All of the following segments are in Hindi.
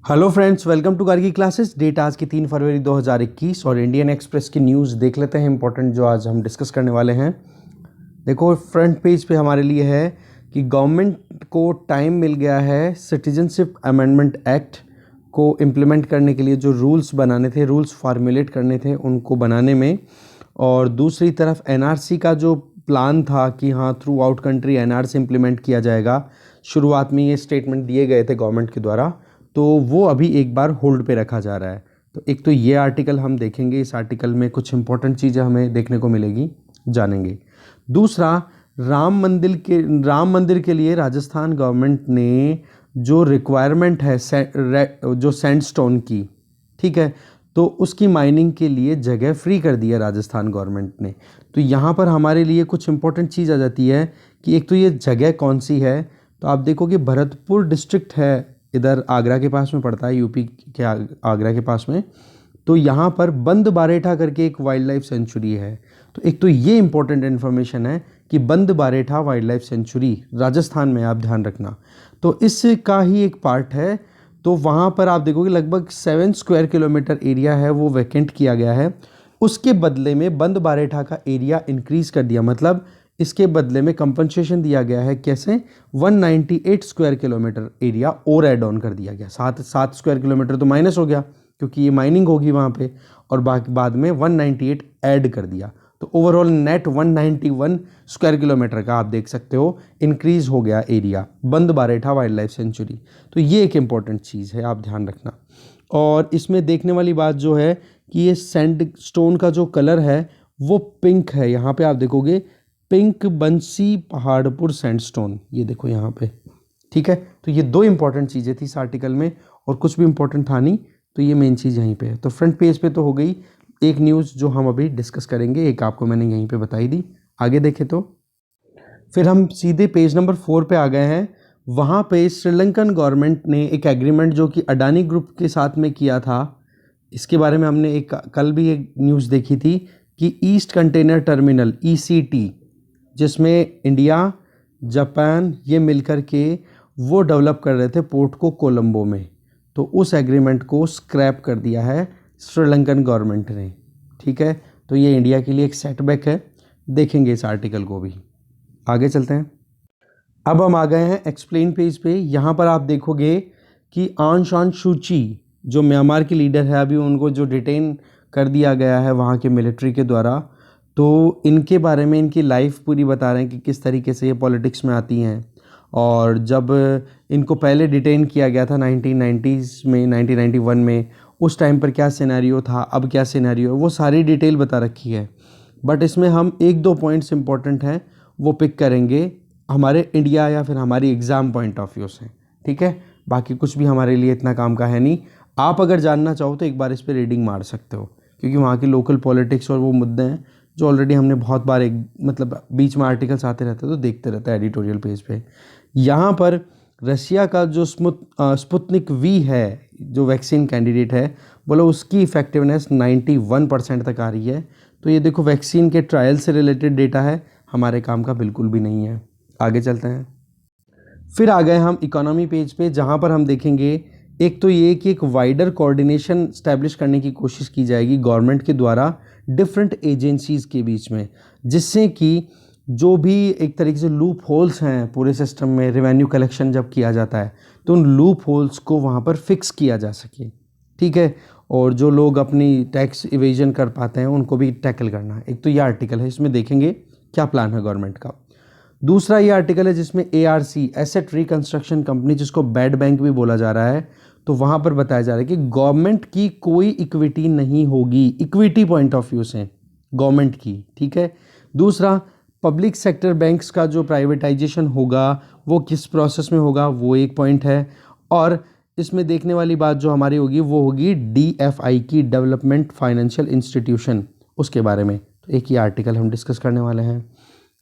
Hello friends, welcome to car की क्लासेस। डेट आज की 3 फरवरी 2021 और इंडियन एक्सप्रेस की न्यूज़ देख लेते हैं इंपॉर्टेंट जो आज हम डिस्कस करने वाले हैं। देखो फ्रंट पेज पे हमारे लिए है कि गवर्नमेंट को टाइम मिल गया है सिटीजनशिप अमेंडमेंट एक्ट को इम्प्लीमेंट करने के लिए। जो रूल्स बनाने थे, रूल्स फार्मुलेट करने थे उनको बनाने में, और दूसरी तरफ एनआरसी का जो प्लान था कि हाँ through out country NRC implement किया जाएगा। शुरुआत में ये स्टेटमेंट दिए गए थे गवर्नमेंट के द्वारा, तो वो अभी एक बार होल्ड पे रखा जा रहा है। तो एक तो ये आर्टिकल हम देखेंगे, इस आर्टिकल में कुछ इंपॉर्टेंट चीज़ें हमें देखने को मिलेगी, जानेंगे। दूसरा, राम मंदिर के लिए राजस्थान गवर्नमेंट ने जो रिक्वायरमेंट है जो सैंडस्टोन की, ठीक है, तो उसकी माइनिंग के लिए जगह फ्री कर दी है राजस्थान गवर्नमेंट ने। तो यहाँ पर हमारे लिए कुछ इंपॉर्टेंट चीज़ आ जाती है कि एक तो ये जगह कौन सी है। तो आप देखोगे भरतपुर डिस्ट्रिक्ट है, इधर आगरा के पास में पड़ता है, यूपी के आगरा के पास में। तो यहाँ पर बंद बारेठा करके एक वाइल्ड लाइफ सेंचुरी है। तो एक तो ये इंपॉर्टेंट इन्फॉर्मेशन है कि बंद Baretha wild life sanctuary Rajasthan में, आप ध्यान रखना। तो इसका ही एक पार्ट है। तो वहाँ पर आप देखोगे लगभग 7 स्क्वायर किलोमीटर एरिया है वो वैकेंट किया गया है। उसके बदले में बंद बारेठा का एरिया इंक्रीज़ कर दिया, मतलब इसके बदले में कंपनसेशन दिया गया है। कैसे? 198 स्क्वायर किलोमीटर एरिया और ऐड ऑन कर दिया गया। 7 स्क्वायर किलोमीटर तो माइनस हो गया क्योंकि ये माइनिंग होगी वहाँ पे, और बाकी बाद में 198 ऐड कर दिया। तो ओवरऑल नेट 191 स्क्वायर किलोमीटर का आप देख सकते हो इंक्रीज हो गया एरिया, बंद बारेठा वाइल्ड लाइफ सेंचुरी। तो ये एक इम्पॉर्टेंट चीज़ है, आप ध्यान रखना। और इसमें देखने वाली बात जो है कि ये सैंडस्टोन का जो कलर है वो पिंक है। यहाँ पे आप देखोगे पिंक बंसी पहाड़पुर सैंडस्टोन, ये देखो यहाँ पे, ठीक है। तो ये दो इंपॉर्टेंट चीज़ें थी इस आर्टिकल में, और कुछ भी इंपॉर्टेंट था नहीं। तो ये मेन चीज़ यहीं पे है। तो फ्रंट पेज पे तो हो गई एक न्यूज़ जो हम अभी डिस्कस करेंगे, एक आपको मैंने यहीं पे बताई दी। आगे देखें तो फिर हम सीधे पेज नंबर 4 पे आ गए हैं। वहाँ पे श्रीलंकन गवर्नमेंट ने एक एग्रीमेंट जो कि अडानी ग्रुप के साथ में किया था, इसके बारे में हमने एक कल भी एक न्यूज़ देखी थी कि ईस्ट कंटेनर टर्मिनल ECT, जिसमें इंडिया, जापान ये मिलकर के वो डेवलप कर रहे थे पोर्ट को कोलंबो में। तो उस एग्रीमेंट को स्क्रैप कर दिया है श्रीलंकन गवर्नमेंट ने, ठीक है। तो ये इंडिया के लिए एक सेटबैक है, देखेंगे इस आर्टिकल को भी। आगे चलते हैं। अब हम आ गए हैं एक्सप्लेन पेज पे। यहाँ पर आप देखोगे कि आंग सान सू की जो म्यांमार की लीडर है, अभी उनको जो डिटेन कर दिया गया है वहाँ के मिलिट्री के द्वारा। तो इनके बारे में इनकी लाइफ पूरी बता रहे हैं कि किस तरीके से ये पॉलिटिक्स में आती हैं। और जब इनको पहले डिटेन किया गया था 1990s में, 1991 में, उस टाइम पर क्या सिनेरियो था, अब क्या सिनेरियो है, वो सारी डिटेल बता रखी है। बट इसमें हम 1-2 पॉइंट्स इंपॉर्टेंट हैं वो पिक करेंगे हमारे इंडिया या फिर हमारी एग्ज़ाम पॉइंट ऑफ व्यू से, ठीक है। बाकी कुछ भी हमारे लिए इतना काम का है नहीं। आप अगर जानना चाहो तो एक बार इस पर रीडिंग मार सकते हो, क्योंकि वहाँ की लोकल पॉलिटिक्स और वो मुद्दे हैं जो ऑलरेडी हमने बहुत बार मतलब बीच में आर्टिकल्स आते रहते हैं तो देखते रहते हैं एडिटोरियल पेज पे। यहाँ पर रशिया का जो स्पुतनिक V है, जो वैक्सीन कैंडिडेट है, बोलो उसकी इफेक्टिवनेस 91% तक आ रही है। तो ये देखो वैक्सीन के ट्रायल से रिलेटेड डेटा है, हमारे काम का बिल्कुल भी नहीं है। आगे चलते हैं। फिर आ गए हम इकोनॉमी पेज पे, जहाँ पर हम देखेंगे एक तो ये कि एक वाइडर कोऑर्डिनेशन स्टैब्लिश करने की कोशिश की जाएगी गवर्नमेंट के द्वारा डिफरेंट एजेंसीज़ के बीच में, जिससे कि जो भी एक तरीके से लूप होल्स हैं पूरे सिस्टम में, रेवेन्यू कलेक्शन जब किया जाता है तो उन लूप होल्स को वहाँ पर फिक्स किया जा सके, ठीक है। और जो लोग अपनी टैक्स इवेजन कर पाते हैं उनको भी टैकल करना है। एक तो ये आर्टिकल है, इसमें देखेंगे क्या प्लान है गवर्नमेंट का। दूसरा ये आर्टिकल है जिसमें ARC एसेट रिकंस्ट्रक्शन कंपनी, जिसको बैड बैंक भी बोला जा रहा है, तो वहाँ पर बताया जा रहा है कि गवर्नमेंट की कोई इक्विटी नहीं होगी, इक्विटी पॉइंट ऑफ व्यू से गवर्नमेंट की, ठीक है। दूसरा, पब्लिक सेक्टर बैंक्स का जो प्राइवेटाइजेशन होगा वो किस प्रोसेस में होगा, वो एक पॉइंट है। और इसमें देखने वाली बात जो हमारी होगी वो होगी DFI की, डेवलपमेंट फाइनेंशियल इंस्टीट्यूशन, उसके बारे में। तो एक ही आर्टिकल हम डिस्कस करने वाले हैं।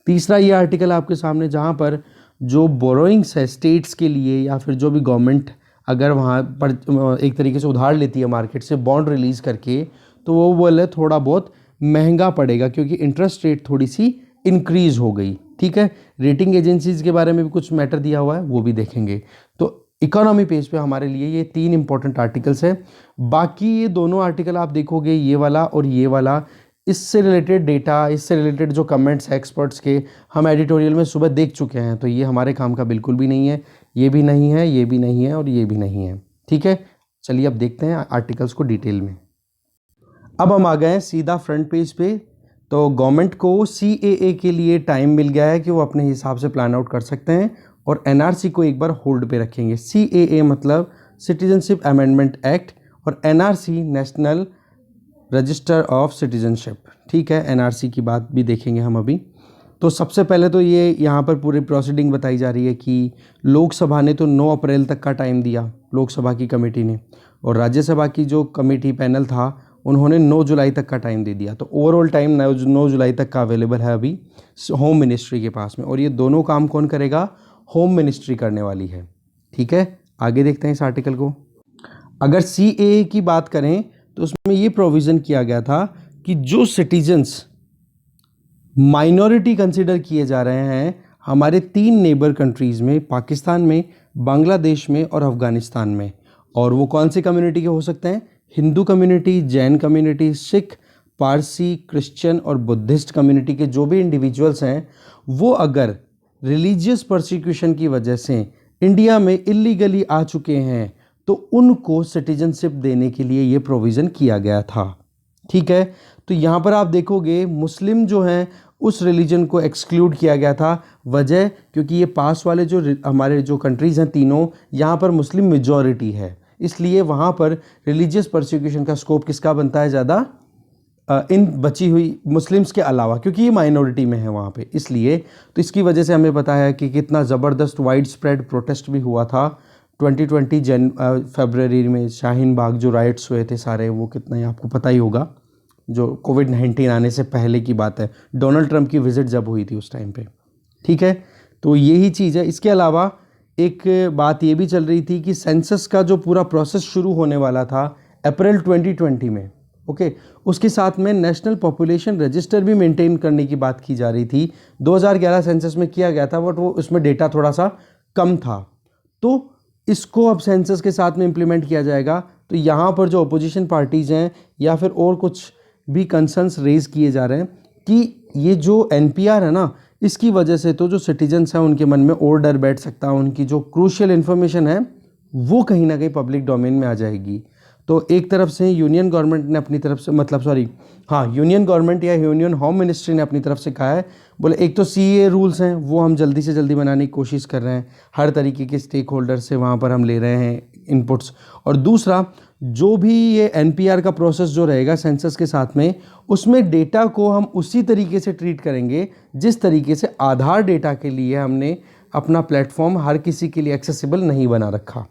तीसरा ये आर्टिकल आपके सामने, जहाँ पर जो बोरोइंग्स है स्टेट्स के लिए या फिर जो भी गवर्नमेंट अगर वहाँ पर एक तरीके से उधार लेती है मार्केट से बॉन्ड रिलीज़ करके, तो वो बोले थोड़ा बहुत महंगा पड़ेगा क्योंकि इंटरेस्ट रेट थोड़ी सी इंक्रीज़ हो गई, ठीक है। रेटिंग एजेंसीज़ के बारे में भी कुछ मैटर दिया हुआ है, वो भी देखेंगे। तो इकोनॉमी पेज पे हमारे लिए ये 3 इंपॉर्टेंट आर्टिकल्स है। बाकी ये दोनों आर्टिकल आप देखोगे, ये वाला और ये वाला, इससे रिलेटेड डेटा, इससे रिलेटेड जो कमेंट्स है एक्सपर्ट्स के, हम एडिटोरियल में सुबह देख चुके हैं, तो ये हमारे काम का बिल्कुल भी नहीं है, ये भी नहीं है, ये भी नहीं है और ये भी नहीं है। ठीक है, चलिए अब देखते हैं आर्टिकल्स को डिटेल में। अब हम आ गए हैं सीधा फ्रंट पेज पे। तो गवर्नमेंट को CAA के लिए टाइम मिल गया है कि वो अपने हिसाब से प्लान आउट कर सकते हैं और NRC को एक बार होल्ड पे रखेंगे। CAA मतलब सिटीजनशिप अमेंडमेंट एक्ट और NRC national register of citizenship. ठीक है, NRC की बात भी देखेंगे हम अभी। तो सबसे पहले तो ये यहाँ पर पूरी प्रोसीडिंग बताई जा रही है कि लोकसभा ने तो 9 अप्रैल तक का टाइम दिया, लोकसभा की कमेटी ने, और राज्यसभा की जो कमेटी पैनल था उन्होंने 9 जुलाई तक का टाइम दे दिया। तो ओवरऑल टाइम 9 जुलाई तक का अवेलेबल है अभी होम मिनिस्ट्री के पास में, और ये दोनों काम कौन करेगा? होम मिनिस्ट्री करने वाली है। ठीक है, आगे देखते हैं इस आर्टिकल को। अगर CAA की बात करें तो उसमें ये प्रोविज़न किया गया था कि जो सिटीजन्स माइनॉरिटी कंसिडर किए जा रहे हैं हमारे 3 नेबर कंट्रीज़ में, पाकिस्तान में, बांग्लादेश में और अफ़गानिस्तान में, और वो कौन सी कम्युनिटी के हो सकते हैं? Hindu community, Jain community, Sikh, Parsi, Christian और बुद्धिस्ट कम्युनिटी के जो भी इंडिविजुअल्स हैं, वो अगर रिलीजियस परसिक्यूशन की वजह से इंडिया में इलीगली आ चुके हैं तो उनको सिटीजनशिप देने के लिए ये प्रोविज़न किया गया था। ठीक है, तो यहाँ पर आप देखोगे मुस्लिम जो हैं उस रिलीजन को एक्सक्लूड किया गया था। वजह, क्योंकि ये पास वाले जो हमारे जो कंट्रीज़ हैं तीनों, यहाँ पर मुस्लिम मेजॉरिटी है, इसलिए वहाँ पर रिलीजियस परसिक्यूशन का स्कोप किसका बनता है ज़्यादा? इन बची हुई मुस्लिम्स के अलावा, क्योंकि ये माइनॉरिटी में है वहाँ पे, इसलिए। तो इसकी वजह से हमें पता है कि कितना ज़बरदस्त वाइड स्प्रेड प्रोटेस्ट भी हुआ था 2020 फरवरी में। शाहीन बाग जो राइट्स हुए थे सारे, वो कितना ही आपको पता ही होगा, जो कोविड-19 आने से पहले की बात है, डोनाल्ड ट्रंप की विज़िट जब हुई थी उस टाइम पे। ठीक है, तो यही चीज़ है। इसके अलावा एक बात ये भी चल रही थी कि सेंसस का जो पूरा प्रोसेस शुरू होने वाला था अप्रैल 2020 में, ओके, उसके साथ में नेशनल पॉपुलेशन रजिस्टर भी मेंटेन करने की बात की जा रही थी। 2011 सेंसस में किया गया था, बट वो उसमें डेटा थोड़ा सा कम था, तो इसको अब सेंसस के साथ में इम्प्लीमेंट किया जाएगा। तो यहाँ पर जो अपोजिशन पार्टीज़ हैं या फिर और कुछ भी कंसर्न्स रेज़ किए जा रहे हैं कि ये जो NPR है ना, इसकी वजह से तो जो सिटीजन्स हैं उनके मन में और डर बैठ सकता है, उनकी जो क्रूशियल इन्फॉर्मेशन है वो कहीं ना कहीं पब्लिक डोमेन में आ जाएगी। तो एक तरफ से यूनियन गवर्नमेंट ने अपनी तरफ से, यूनियन गवर्नमेंट या यूनियन होम मिनिस्ट्री ने अपनी तरफ से कहा है, बोले एक तो CAA रूल्स हैं वो हम जल्दी से जल्दी बनाने की कोशिश कर रहे हैं, हर तरीके के स्टेक होल्डर से वहाँ पर हम ले रहे हैं इनपुट्स, और दूसरा जो भी ये NPR का प्रोसेस जो रहेगा सेंसस के साथ में, उसमें डेटा को हम उसी तरीके से ट्रीट करेंगे जिस तरीके से आधार डेटा के लिए हमने अपना प्लेटफॉर्म हर किसी के लिए एक्सेसिबल नहीं बना रखा,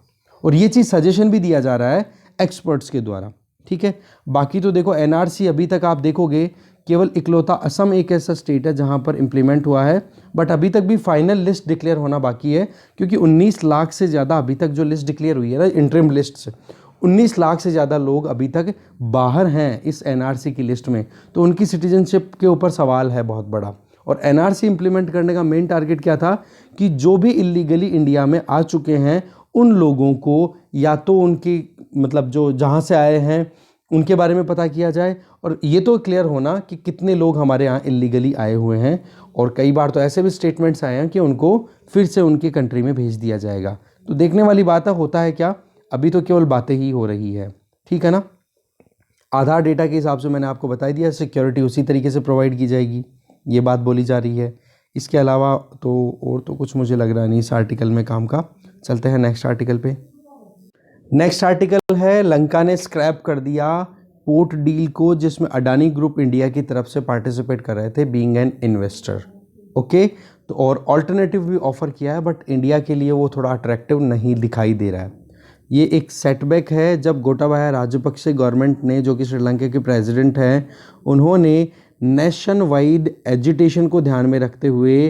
और ये चीज़ सजेशन भी दिया जा रहा है एक्सपर्ट्स के द्वारा। ठीक है, बाकी तो देखो NRC अभी तक आप देखोगे केवल इकलौता असम एक ऐसा स्टेट है जहां पर इम्प्लीमेंट हुआ है, बट अभी तक भी फाइनल लिस्ट डिक्लेयर होना बाकी है, क्योंकि 19 लाख से ज़्यादा अभी तक जो लिस्ट डिक्लेयर हुई है ना इंटरिम लिस्ट से, 19 लाख से ज़्यादा लोग अभी तक बाहर हैं इस NRC की लिस्ट में, तो उनकी सिटीजनशिप के ऊपर सवाल है बहुत बड़ा। और NRC इम्प्लीमेंट करने का मेन टारगेट क्या था कि जो भी इलीगली इंडिया में आ चुके हैं उन लोगों को या तो उनकी मतलब जो जहाँ से आए हैं उनके बारे में पता किया जाए, और ये तो क्लियर होना कि कितने लोग हमारे यहाँ इलीगली आए हुए हैं, और कई बार तो ऐसे भी स्टेटमेंट्स आए हैं कि उनको फिर से उनकी कंट्री में भेज दिया जाएगा। तो देखने वाली बात है, होता है क्या, अभी तो केवल बातें ही हो रही है। ठीक है ना, आधार डेटा के हिसाब से मैंने आपको बता दिया, सिक्योरिटी उसी तरीके से प्रोवाइड की जाएगी, ये बात बोली जा रही है। इसके अलावा तो और तो कुछ मुझे लग रहा नहीं इस आर्टिकल में काम का। चलते हैं नेक्स्ट आर्टिकल पे। नेक्स्ट आर्टिकल है लंका ने स्क्रैप कर दिया पोर्ट डील को जिसमें अडानी ग्रुप इंडिया की तरफ से पार्टिसिपेट कर रहे थे बीइंग एन इन्वेस्टर। ओके, तो और ऑल्टरनेटिव भी ऑफर किया है, बट इंडिया के लिए वो थोड़ा अट्रैक्टिव नहीं दिखाई दे रहा है। ये एक सेटबैक है जब गोटाबाया राजपक्षे गवर्नमेंट ने, जो कि श्रीलंका के प्रेसिडेंट हैं, उन्होंने नेशन वाइड एजिटेशन को ध्यान में रखते हुए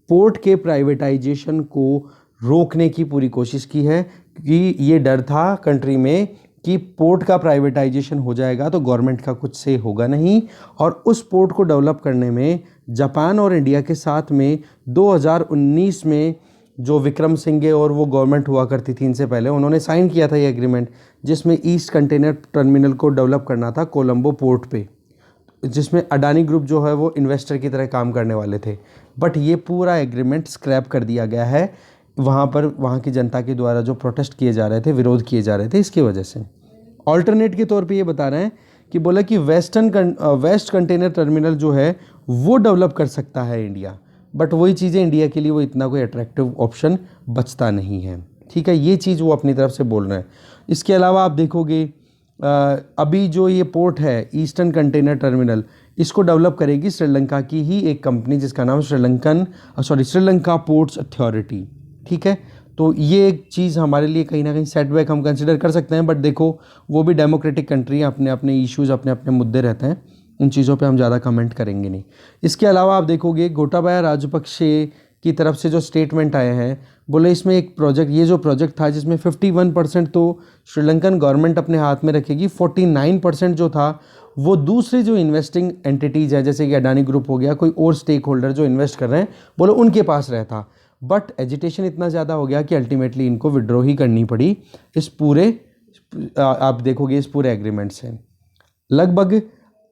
पोर्ट के प्राइवेटाइजेशन को रोकने की पूरी कोशिश की है, क्योंकि ये डर था कंट्री में कि पोर्ट का प्राइवेटाइजेशन हो जाएगा तो गवर्नमेंट का कुछ से होगा नहीं, और उस पोर्ट को डेवलप करने में जापान और इंडिया के साथ में 2019 में जो विक्रम सिंघे और वो गवर्नमेंट हुआ करती थी इनसे पहले, उन्होंने साइन किया था ये एग्रीमेंट, जिसमें ईस्ट कंटेनर टर्मिनल को डेवलप करना था कोलंबो पोर्ट पे, जिसमें अडानी ग्रुप जो है वो इन्वेस्टर की तरह काम करने वाले थे। बट ये पूरा एग्रीमेंट स्क्रैप कर दिया गया है वहाँ पर, वहाँ की जनता के द्वारा जो प्रोटेस्ट किए जा रहे थे, विरोध किए जा रहे थे, इसकी वजह से। ऑल्टरनेट के तौर पे ये बता रहे हैं कि बोला कि वेस्ट कंटेनर टर्मिनल जो है वो डेवलप कर सकता है इंडिया, बट वही चीज़ें इंडिया के लिए वो इतना कोई अट्रैक्टिव ऑप्शन बचता नहीं है। ठीक है, ये चीज़ वो अपनी तरफ से बोल रहे हैं। इसके अलावा आप देखोगे अभी जो ये पोर्ट है ईस्टर्न कंटेनर टर्मिनल, इसको डेवलप करेगी श्रीलंका की ही एक कंपनी जिसका नाम श्रीलंका पोर्ट्स अथॉरिटी। ठीक है, तो ये एक चीज़ हमारे लिए कहीं ना कहीं सेटबैक हम कंसिडर कर सकते हैं, बट देखो वो भी डेमोक्रेटिक कंट्री है, अपने अपने इश्यूज, अपने अपने मुद्दे रहते हैं, उन चीज़ों पे हम ज़्यादा कमेंट करेंगे नहीं। इसके अलावा आप देखोगे गोटाबाया राजपक्षे की तरफ से जो स्टेटमेंट आए हैं, बोले इसमें एक प्रोजेक्ट, ये जो प्रोजेक्ट था जिसमें 51% तो श्रीलंकन गवर्नमेंट अपने हाथ में रखेगी, 49% जो था वो दूसरे जो इन्वेस्टिंग एंटिटीज़ है जैसे कि अडानी ग्रुप हो गया, कोई और स्टेक होल्डर जो इन्वेस्ट कर रहे हैं, बोले उनके पास रहता। बट एजिटेशन इतना ज़्यादा हो गया कि अल्टीमेटली इनको विड्रॉ ही करनी पड़ी इस पूरे, आप देखोगे इस पूरे एग्रीमेंट से। लगभग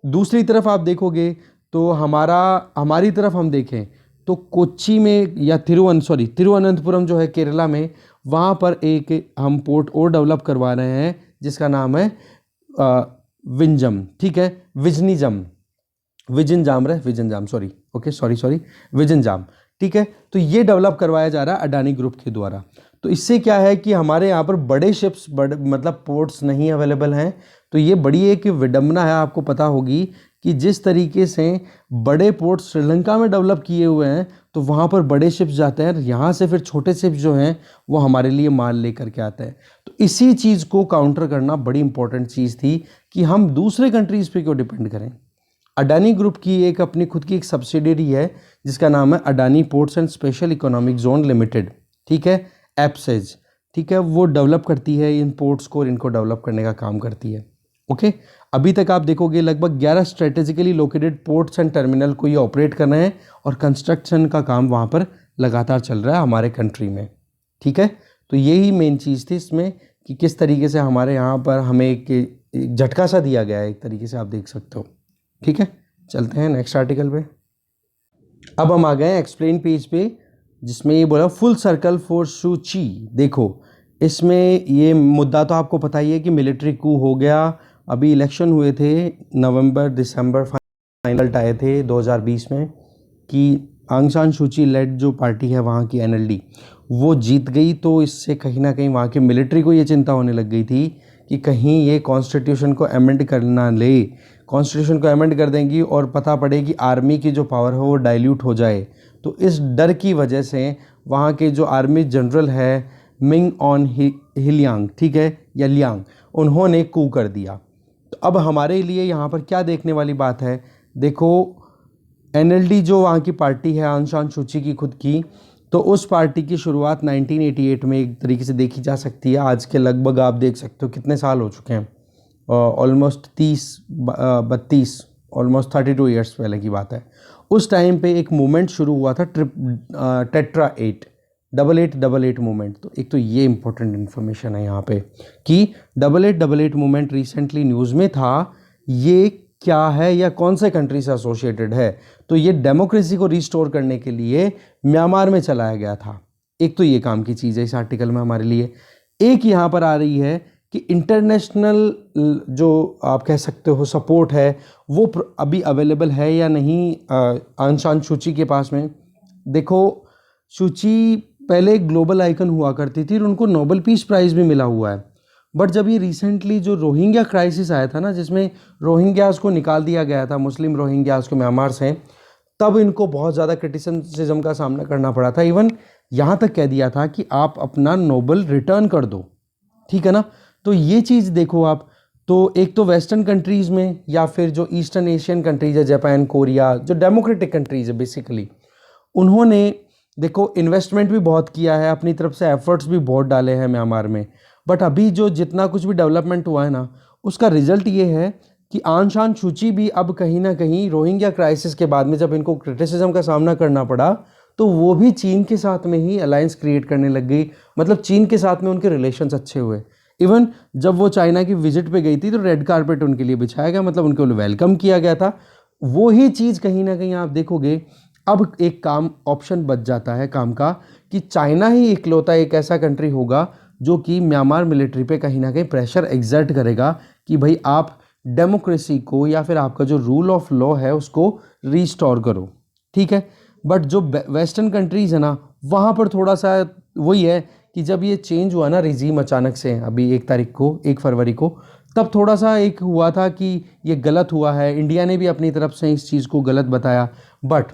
दूसरी तरफ आप देखोगे तो हमारी तरफ हम देखें तो कोच्चि में या तिरुवनंतपुरम जो है केरला में, वहाँ पर एक हम पोर्ट और डेवलप करवा रहे हैं जिसका नाम है विंजम। ठीक है, विजनजाम। ठीक है, तो ये डेवलप करवाया जा रहा है अडानी ग्रुप के द्वारा। तो इससे क्या है कि हमारे यहाँ पर बड़े शिप्स, मतलब पोर्ट्स नहीं अवेलेबल हैं। तो ये बड़ी एक विडंबना है। आपको पता होगी कि जिस तरीके से बड़े पोर्ट श्रीलंका में डेवलप किए हुए हैं, तो वहाँ पर बड़े शिप्स जाते हैं, यहाँ से फिर छोटे शिप्स जो हैं वो हमारे लिए माल लेकर के आते हैं। तो इसी चीज़ को काउंटर करना बड़ी इंपॉर्टेंट चीज़ थी कि हम दूसरे कंट्रीज़ पे क्यों डिपेंड करें। अडानी ग्रुप की एक अपनी खुद की एक सब्सिडियरी है जिसका नाम है Adani ports and special economic zone limited. ठीक है, एप्सेज। ठीक है, वो डेवलप करती है इन पोर्ट्स को और इनको डेवलप करने का काम करती है। ओके, अभी तक आप देखोगे लगभग 11 strategically located ports and terminal को ये ऑपरेट कर रहे हैं और कंस्ट्रक्शन का काम वहाँ पर लगातार चल रहा है हमारे कंट्री में। ठीक है, तो यही मेन चीज़ थी इसमें कि किस तरीके से हमारे यहाँ पर हमें एक झटका सा दिया गया है, एक तरीके से आप देख सकते हो। ठीक है, चलते हैं नेक्स्ट आर्टिकल पे। अब हम आ गए एक्सप्लेन पेज पे, जिसमें ये बोला फुल सर्कल फॉर सू ची। देखो इसमें ये मुद्दा तो आपको पता ही है कि मिलिट्री कू हो गया। अभी इलेक्शन हुए थे नवंबर दिसंबर, फाइनल आए थे 2020 में कि आंग सान सू ची लेड जो पार्टी है वहाँ की NLD वो जीत गई। तो इससे कहीं ना कहीं वहाँ की मिलिट्री को ये चिंता होने लग गई थी कि कहीं ये कॉन्स्टिट्यूशन को अमेंड करना ले, कॉन्स्टिट्यूशन को अमेंड कर देंगी और पता पड़े कि आर्मी की जो पावर है वो डाइल्यूट हो जाए। तो इस डर की वजह से वहाँ के जो आर्मी जनरल है मिंग ऑन हिलियांग, ठीक है, या लियांग, उन्होंने कू कर दिया। तो अब हमारे लिए यहाँ पर क्या देखने वाली बात है, देखो NLD जो वहाँ की पार्टी है आंग सान सू ची की खुद की, तो उस पार्टी की शुरुआत 1988 में एक तरीके से देखी जा सकती है। आज के लगभग आप देख सकते हो कितने साल हो चुके हैं, ऑलमोस्ट 32 ऑलमोस्ट 32 ईयर्स पहले की बात है। उस टाइम पे एक मूवमेंट शुरू हुआ था टेट्रा 8888 मूवमेंट। तो एक तो ये इंपॉर्टेंट इन्फॉर्मेशन है यहाँ पे कि 8888 मूवमेंट रिसेंटली न्यूज़ में था। ये क्या है या कौन से कंट्री से एसोसिएटेड है, तो ये डेमोक्रेसी को रिस्टोर करने के लिए म्यांमार में चलाया गया था। एक तो ये काम की चीज़ है इस आर्टिकल में हमारे लिए। एक यहाँ पर आ रही है कि इंटरनेशनल जो आप कह सकते हो सपोर्ट है वो अभी अवेलेबल है या नहीं आंग सान सू ची के पास में। देखो सू ची पहले एक ग्लोबल आइकन हुआ करती थी और उनको नोबेल पीस प्राइज़ भी मिला हुआ है। बट जब ये रिसेंटली जो रोहिंग्या क्राइसिस आया था ना, जिसमें रोहिंग्यास को निकाल दिया गया था, मुस्लिम रोहिंग्यास को म्यांमार से, तब इनको बहुत ज़्यादा क्रिटिसिज्म का सामना करना पड़ा था। इवन यहाँ तक कह दिया था कि आप अपना नोबेल रिटर्न कर दो। ठीक है ना, तो ये चीज़ देखो आप, तो एक तो वेस्टर्न कंट्रीज़ में या फिर जो ईस्टर्न एशियन कंट्रीज़ है, जापान, कोरिया, जो डेमोक्रेटिक कंट्रीज़ है बेसिकली, उन्होंने देखो इन्वेस्टमेंट भी बहुत किया है, अपनी तरफ से एफर्ट्स भी बहुत डाले हैं म्यांमार में। बट अभी जो जितना कुछ भी डेवलपमेंट हुआ है ना, उसका रिजल्ट ये है कि आंग सान सू ची भी अब कहीं ना कहीं रोहिंग्या क्राइसिस के बाद में जब इनको क्रिटिसिज्म का सामना करना पड़ा, तो वो भी चीन के साथ में ही अलायंस क्रिएट करने लग गई, मतलब चीन के साथ में उनके रिलेशंस अच्छे हुए। इवन जब वो चाइना की विजिट पे गई थी तो रेड कारपेट उनके लिए बिछाया गया, मतलब उनको वेलकम किया गया था। वो ही चीज़ कहीं ना कहीं आप देखोगे अब एक काम ऑप्शन बच जाता है काम का, कि चाइना ही इकलौता एक ऐसा कंट्री होगा जो कि म्यांमार मिलिट्री पे कहीं ना कहीं प्रेशर एग्जर्ट करेगा कि भाई आप डेमोक्रेसी को या फिर आपका जो रूल ऑफ लॉ है उसको रीस्टोर करो, ठीक है। बट जो वेस्टर्न कंट्रीज़ है ना, वहाँ पर थोड़ा सा वही है कि जब ये चेंज हुआ ना रिजीम अचानक से अभी 1 फरवरी को, तब थोड़ा सा एक हुआ था कि ये गलत हुआ है। इंडिया ने भी अपनी तरफ से इस चीज़ को गलत बताया, बट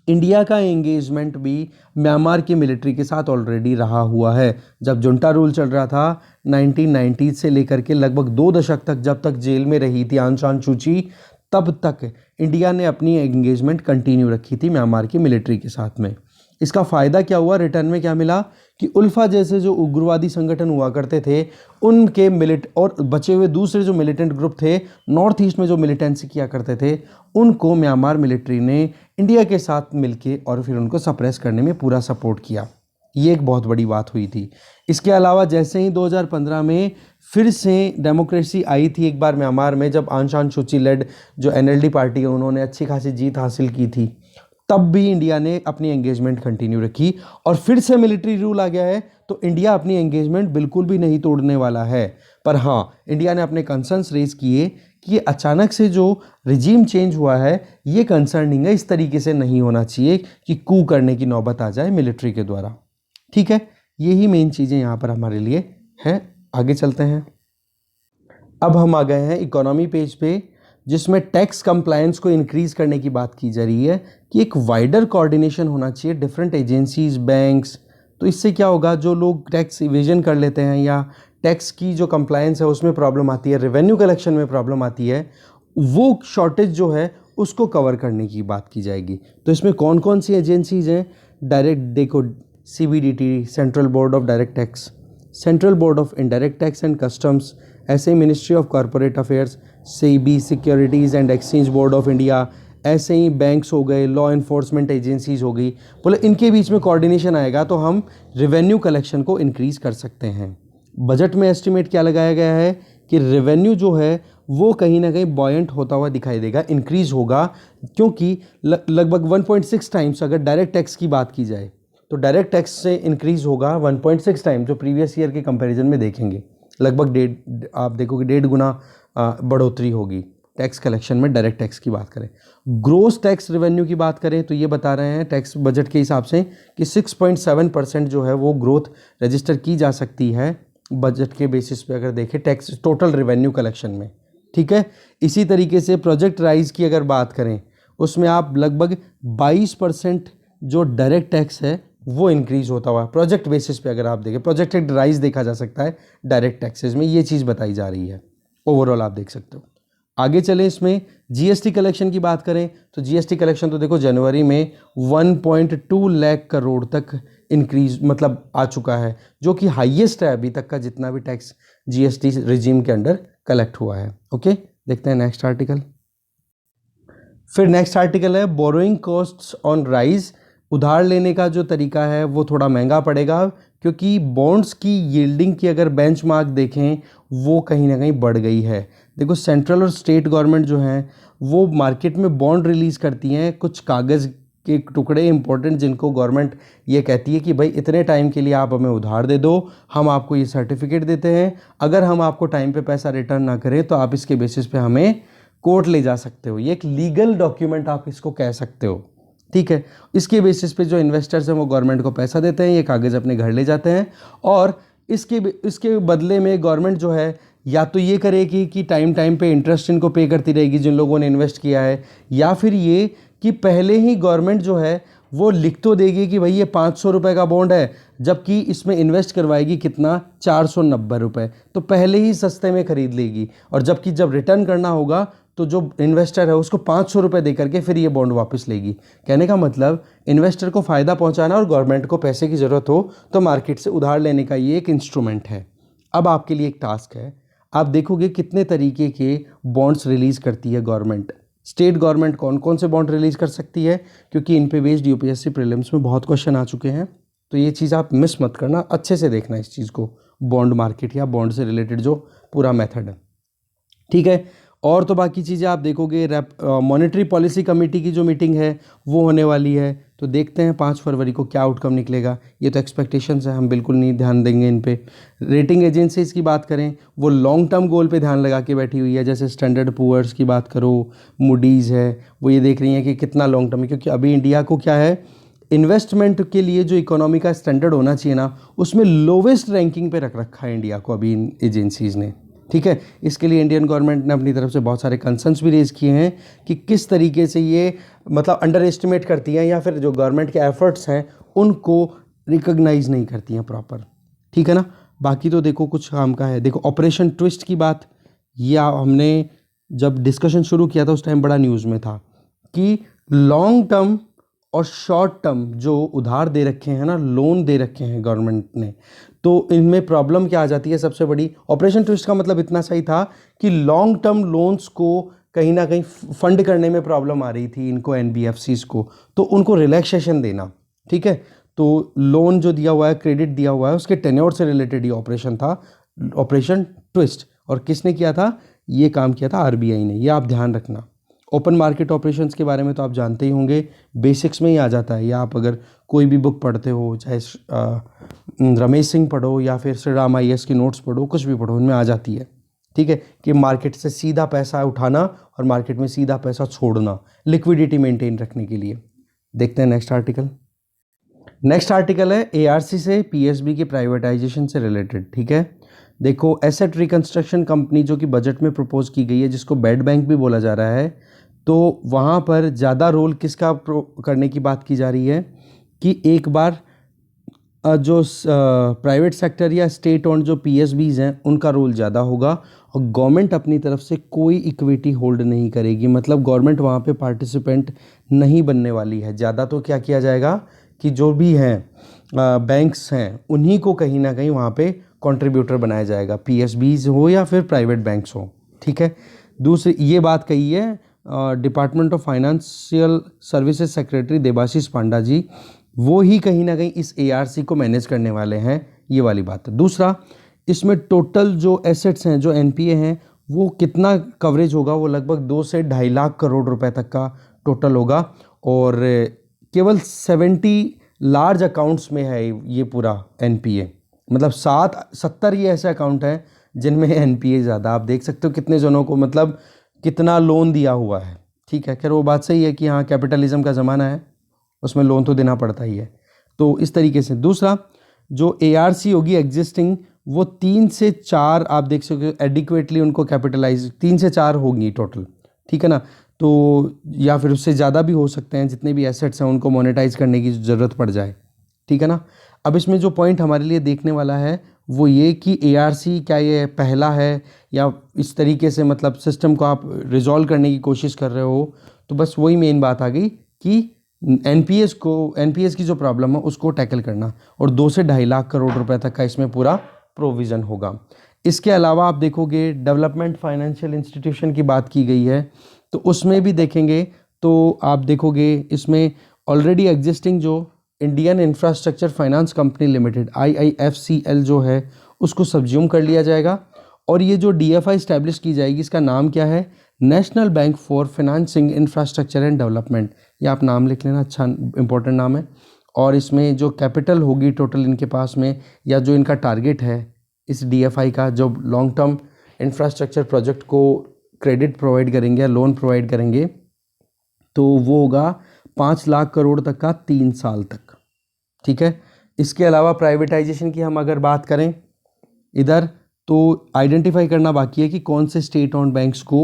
इंडिया का एंगेजमेंट भी म्यांमार की मिलिट्री के साथ ऑलरेडी रहा हुआ है। जब जुंटा रूल चल रहा था 1990 से लेकर के लगभग 2 दशक तक, जब तक जेल में रही थी आंग सान सू की, तब तक इंडिया ने अपनी एंगेजमेंट कंटिन्यू रखी थी म्यांमार की मिलिट्री के साथ में। इसका फ़ायदा क्या हुआ, रिटर्न में क्या मिला कि उल्फा जैसे जो उग्रवादी संगठन हुआ करते थे उनके और बचे हुए दूसरे जो मिलिटेंट ग्रुप थे नॉर्थ ईस्ट में जो मिलिटेंसी किया करते थे, उनको म्यांमार मिलिट्री ने इंडिया के साथ मिलके और फिर उनको सप्रेस करने में पूरा सपोर्ट किया। ये एक बहुत बड़ी बात हुई थी। इसके अलावा जैसे ही 2015 में फिर से डेमोक्रेसी आई थी एक बार म्यांमार में, जब आंग सान सू की लेड जो NLD पार्टी है उन्होंने अच्छी खासी जीत हासिल की थी, तब भी इंडिया ने अपनी एंगेजमेंट कंटिन्यू रखी और फिर से मिलिट्री रूल आ गया है तो इंडिया अपनी एंगेजमेंट बिल्कुल भी नहीं तोड़ने वाला है। पर हाँ, इंडिया ने अपने कंसर्न्स रेज किए कि ये अचानक से जो रिजीम चेंज हुआ है ये कंसर्निंग है, इस तरीके से नहीं होना चाहिए कि कू करने की नौबत आ जाए मिलिट्री के द्वारा, ठीक है। यही मेन चीज़ें यहाँ पर हमारे लिए हैं। आगे चलते हैं। अब हम आ गए हैं इकोनॉमी पेज पे, जिसमें टैक्स कंप्लायंस को इंक्रीज़ करने की बात की जा रही है कि एक वाइडर कोऑर्डिनेशन होना चाहिए डिफरेंट एजेंसीज, बैंक्स। तो इससे क्या होगा, जो लोग टैक्स इवेजन कर लेते हैं या टैक्स की जो कंप्लायंस है उसमें प्रॉब्लम आती है, रेवेन्यू कलेक्शन में प्रॉब्लम आती है, वो शॉर्टेज जो है उसको कवर करने की बात की जाएगी। तो इसमें कौन कौन सी एजेंसीज हैं, डायरेक्ट देखो CBDT central board of direct tax, central board of indirect tax and customs, ऐसे ही ministry of corporate affairs, SEBI securities and exchange board of India, ऐसे ही बैंक्स हो गए, लॉ इन्फोर्समेंट एजेंसीज हो गई। बोले इनके बीच में कोऑर्डिनेशन आएगा तो हम रेवेन्यू कलेक्शन को इंक्रीज़ कर सकते हैं। बजट में एस्टिमेट क्या लगाया गया है कि रेवेन्यू जो है वो कहीं ना कहीं बॉयंट होता हुआ दिखाई देगा, इंक्रीज़ होगा, क्योंकि लगभग 1.6 टाइम्स अगर डायरेक्ट टैक्स की बात की जाए तो डायरेक्ट टैक्स से इंक्रीज़ होगा 1.6 टाइम, जो प्रीवियस ईयर के कंपैरिजन में देखेंगे लगभग आप देखोगे 1.5 गुना बढ़ोतरी होगी टैक्स कलेक्शन में। डायरेक्ट टैक्स की बात करें, ग्रोस टैक्स रेवेन्यू की बात करें तो ये बता रहे हैं टैक्स बजट के हिसाब से कि 6.7% जो है वो ग्रोथ रजिस्टर की जा सकती है बजट के बेसिस पे अगर देखें टैक्स टोटल रेवेन्यू कलेक्शन में, ठीक है। इसी तरीके से प्रोजेक्ट राइज की अगर बात करें उसमें आप लगभग 22% जो डायरेक्ट टैक्स है वो इंक्रीज़ होता हुआ प्रोजेक्ट बेसिस पे अगर आप देखें, प्रोजेक्टेड राइज देखा जा सकता है डायरेक्ट टैक्सेस में, ये चीज़ बताई जा रही है। ओवरऑल आप देख सकते हो। आगे चले, इसमें GST कलेक्शन की बात करें तो GST कलेक्शन तो देखो जनवरी में 1.2 लाख करोड़ तक इंक्रीज मतलब आ चुका है, जो कि हाईएस्ट है अभी तक का जितना भी टैक्स GST रिजीम के अंडर कलेक्ट हुआ है। ओके, देखते हैं नेक्स्ट आर्टिकल। फिर नेक्स्ट आर्टिकल है बोरोइंग कॉस्ट्स ऑन राइज। उधार लेने का जो तरीका है वो थोड़ा महंगा पड़ेगा, क्योंकि बॉन्ड्स की यील्डिंग की अगर बेंचमार्क देखें वो कहीं ना कहीं बढ़ गई है। देखो सेंट्रल और स्टेट गवर्नमेंट जो हैं वो मार्केट में बॉन्ड रिलीज़ करती हैं, कुछ कागज़ के टुकड़े इंपॉर्टेंट, जिनको गवर्नमेंट ये कहती है कि भाई इतने टाइम के लिए आप हमें उधार दे दो, हम आपको ये सर्टिफिकेट देते हैं, अगर हम आपको टाइम पे पैसा रिटर्न ना करें तो आप इसके बेसिस पे हमें कोर्ट ले जा सकते हो। ये एक लीगल डॉक्यूमेंट आप इसको कह सकते हो, ठीक है। इसके बेसिस पे जो इन्वेस्टर्स हैं वो गवर्नमेंट को पैसा देते हैं, ये कागज़ अपने घर ले जाते हैं, और इसके बदले में गवर्नमेंट जो है या तो ये करेगी कि टाइम टाइम पे इंटरेस्ट इनको पे करती रहेगी जिन लोगों ने इन्वेस्ट किया है, या फिर ये कि पहले ही गवर्नमेंट जो है वो लिख तो देगी कि भाई ये 500 रुपये का बॉन्ड है, जबकि इसमें इन्वेस्ट करवाएगी कितना 490 रुपये, तो पहले ही सस्ते में खरीद लेगी, और जबकि जब रिटर्न करना होगा तो जो इन्वेस्टर है उसको 500 रुपये दे करके फिर ये बॉन्ड वापस लेगी। कहने का मतलब इन्वेस्टर को फ़ायदा पहुंचाना और गवर्नमेंट को पैसे की ज़रूरत हो तो मार्केट से उधार लेने का ये एक इंस्ट्रूमेंट है। अब आपके लिए एक टास्क है, आप देखोगे कितने तरीके के बॉन्ड्स रिलीज़ करती है गवर्नमेंट। स्टेट गवर्नमेंट कौन कौन से बॉन्ड रिलीज कर सकती है, क्योंकि इन पे बेस्ड यूपीएससी प्रीलिम्स में बहुत क्वेश्चन आ चुके हैं, तो ये चीज़ आप मिस मत करना, अच्छे से देखना इस चीज़ को, बॉन्ड मार्केट या बॉन्ड से रिलेटेड जो पूरा मेथड है, ठीक है। और तो बाकी चीज़ें आप देखोगे, मॉनेटरी पॉलिसी कमेटी की जो मीटिंग है वो होने वाली है, तो देखते हैं 5 फरवरी को क्या आउटकम निकलेगा। ये तो एक्सपेक्टेशंस है, हम बिल्कुल नहीं ध्यान देंगे इन पे। रेटिंग एजेंसीज की बात करें, वो लॉन्ग टर्म गोल पे ध्यान लगा के बैठी हुई है, जैसे स्टैंडर्ड पुअर्स की बात करो, मूडीज़ है, वो ये देख रही हैं कि कितना लॉन्ग टर्म है, क्योंकि अभी इंडिया को क्या है, इन्वेस्टमेंट के लिए जो इकोनॉमी का स्टैंडर्ड होना चाहिए ना, उसमें लोवेस्ट रैंकिंग पे रख रखा है इंडिया को अभी इन एजेंसीज़ ने, ठीक है। इसके लिए इंडियन गवर्नमेंट ने अपनी तरफ से बहुत सारे कंसर्न्स भी रेज़ किए हैं कि किस तरीके से ये मतलब अंडर एस्टिमेट करती हैं, या फिर जो गवर्नमेंट के एफर्ट्स हैं उनको रिकॉग्नाइज नहीं करती हैं प्रॉपर, ठीक है ना। बाकी तो देखो कुछ काम का है। देखो ऑपरेशन ट्विस्ट की बात, या हमने जब डिस्कशन शुरू किया था उस टाइम बड़ा न्यूज़ में था कि लॉन्ग टर्म और शॉर्ट टर्म जो उधार दे रखे हैं ना, लोन दे रखे हैं गवर्नमेंट ने, तो इनमें प्रॉब्लम क्या आ जाती है सबसे बड़ी। ऑपरेशन ट्विस्ट का मतलब इतना सही था कि लॉन्ग टर्म लोन्स को कहीं ना कहीं फंड करने में प्रॉब्लम आ रही थी इनको, एनबीएफसीज को, तो उनको रिलैक्सेशन देना, ठीक है। तो लोन जो दिया हुआ है, क्रेडिट दिया हुआ है, उसके टेन्योर से रिलेटेड ये ऑपरेशन था, ऑपरेशन ट्विस्ट। और किसने किया था ये काम? किया था आरबीआई ने, ये आप ध्यान रखना। ओपन मार्केट ऑपरेशंस के बारे में तो आप जानते ही होंगे, बेसिक्स में ही आ जाता है, या आप अगर कोई भी बुक पढ़ते हो, चाहे रमेश सिंह पढ़ो या फिर श्री राम IAS की नोट्स पढ़ो, कुछ भी पढ़ो, उनमें आ जाती है, ठीक है, कि मार्केट से सीधा पैसा उठाना और मार्केट में सीधा पैसा छोड़ना, लिक्विडिटी मेंटेन रखने के लिए। देखते हैं नेक्स्ट आर्टिकल। नेक्स्ट आर्टिकल है ARC से PSB के प्राइवेटाइजेशन से रिलेटेड, ठीक है। देखो एसेट रिकंस्ट्रक्शन कंपनी जो कि बजट में प्रपोज की गई है, जिसको बेड बैंक भी बोला जा रहा है, तो वहाँ पर ज़्यादा रोल किसका करने की बात की जा रही है कि एक बार जो प्राइवेट सेक्टर या स्टेट ओन्ड जो PSBs हैं उनका रोल ज़्यादा होगा, और गवर्नमेंट अपनी तरफ से कोई इक्विटी होल्ड नहीं करेगी, मतलब गवर्नमेंट वहाँ पे पार्टिसिपेंट नहीं बनने वाली है ज़्यादा। तो क्या किया जाएगा कि जो भी हैं बैंक्स हैं उन्हीं को कहीं ना कहीं वहाँ पे कंट्रीब्यूटर बनाया जाएगा, PSBs हो या फिर प्राइवेट बैंक्स हो, ठीक है। दूसरी ये बात कही है department of financial services secretary Debashish Panda ji, वो ही कहीं ना कहीं इस ARC को मैनेज करने वाले हैं, ये वाली बात है। दूसरा, इसमें टोटल जो एसेट्स हैं, जो NPA हैं, वो कितना कवरेज होगा, वो लगभग 2 से 2.5 लाख करोड़ रुपए तक का टोटल होगा, और केवल 70 लार्ज अकाउंट्स में है ये पूरा NPA, मतलब 70 ये ऐसे अकाउंट हैं जिनमें NPA ज़्यादा। आप देख सकते हो कितने जनों को मतलब कितना लोन दिया हुआ है, ठीक है। खैर वो बात सही है कि हाँ कैपिटलिज्म का ज़माना है, उसमें लोन तो देना पड़ता ही है, तो इस तरीके से। दूसरा, जो ARC होगी एग्जिस्टिंग, वो 3 से 4 आप देख सकते हो एडिक्वेटली उनको कैपिटलाइज 3 से 4 होगी टोटल, ठीक है ना। तो या फिर उससे ज़्यादा भी हो सकते हैं, जितने भी एसेट्स हैं उनको मोनेटाइज करने की ज़रूरत पड़ जाए, ठीक है ना। अब इसमें जो पॉइंट हमारे लिए देखने वाला है वो ये कि ARC क्या ये पहला है, या इस तरीके से मतलब सिस्टम को आप रिजॉल्व करने की कोशिश कर रहे हो। तो बस वही मेन बात आ गई कि NPS की जो प्रॉब्लम है उसको टैकल करना, और 2 से 2.5 लाख करोड़ रुपए तक का इसमें पूरा प्रोविज़न होगा। इसके अलावा आप देखोगे डेवलपमेंट फाइनेंशियल इंस्टीट्यूशन की बात की गई है, तो उसमें भी देखेंगे तो आप देखोगे इसमें ऑलरेडी एग्जिस्टिंग जो Indian infrastructure finance company limited IIFCL जो है उसको सब्ज्यूम कर लिया जाएगा, और ये जो DFI इस्टेब्लिश की जाएगी इसका नाम क्या है? National bank for financing infrastructure and development. ये आप नाम लिख लेना, अच्छा इंपॉर्टेंट नाम है। और इसमें जो कैपिटल होगी टोटल इनके पास में, या जो इनका टारगेट है इस DFI का, जो लॉन्ग टर्म इंफ्रास्ट्रक्चर प्रोजेक्ट को क्रेडिट प्रोवाइड करेंगे या लोन प्रोवाइड करेंगे, तो वो होगा 5 लाख करोड़ तक का 3 साल तक, ठीक है। इसके अलावा प्राइवेटाइजेशन की हम अगर बात करें इधर, तो आइडेंटिफाई करना बाकी है कि कौन से स्टेट ओन्ड बैंक्स को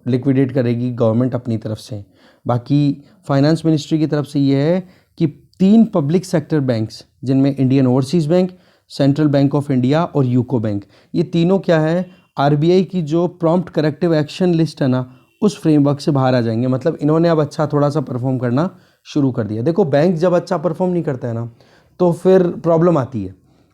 लिक्विडेट करेगी गवर्नमेंट अपनी तरफ से। बाकी फाइनेंस मिनिस्ट्री की तरफ से ये है कि 3 पब्लिक सेक्टर बैंक्स, जिनमें Indian overseas bank, central bank of India और यूको बैंक, ये तीनों क्या है RBI की जो प्रॉम्प्ट करेक्टिव एक्शन लिस्ट है ना, उस फ्रेमवर्क से बाहर आ जाएंगे। मतलब इन्होंने अब अच्छा थोड़ा सा परफॉर्म करना शुरू कर दिया। देखो बैंक जब अच्छा परफॉर्म नहीं करता है ना तो फिर प्रॉब्लम आती है,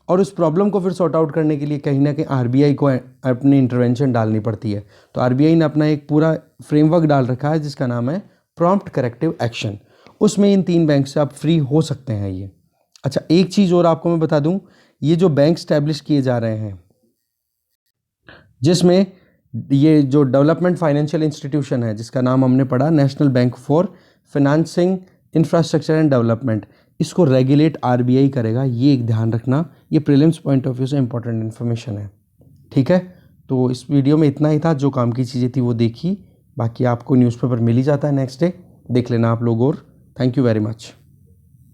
और उस प्रॉब्लम को फिर सॉर्ट आउट करने के लिए कहीं ना कहीं आरबीआई को अपनी इंटरवेंशन डालनी पड़ती है। तो आरबीआई ने अपना एक पूरा फ्रेमवर्क डाल रखा है जिसका नाम है प्रॉम्प्ट करेक्टिव एक्शन। उसमें इन 3 बैंक से आप फ्री हो सकते हैं ये। अच्छा, एक चीज़ और आपको मैं बता दूं, ये जो बैंक स्टैब्लिश किए जा रहे हैं जिसमें ये जो डेवलपमेंट फाइनेंशियल इंस्टीट्यूशन है जिसका नाम हमने पढ़ा national bank for financing infrastructure and development, इसको रेगुलेट आरबीआई करेगा। ये एक ध्यान रखना, ये प्रीलिम्स पॉइंट ऑफ व्यू से इंपॉर्टेंट इन्फॉर्मेशन है। ठीक है, तो इस वीडियो में इतना ही था। जो काम की चीज़ें थी वो देखी, बाकी आपको न्यूज़पेपर मिल ही जाता है नेक्स्ट डे, देख लेना आप लोग। और थैंक यू वेरी मच।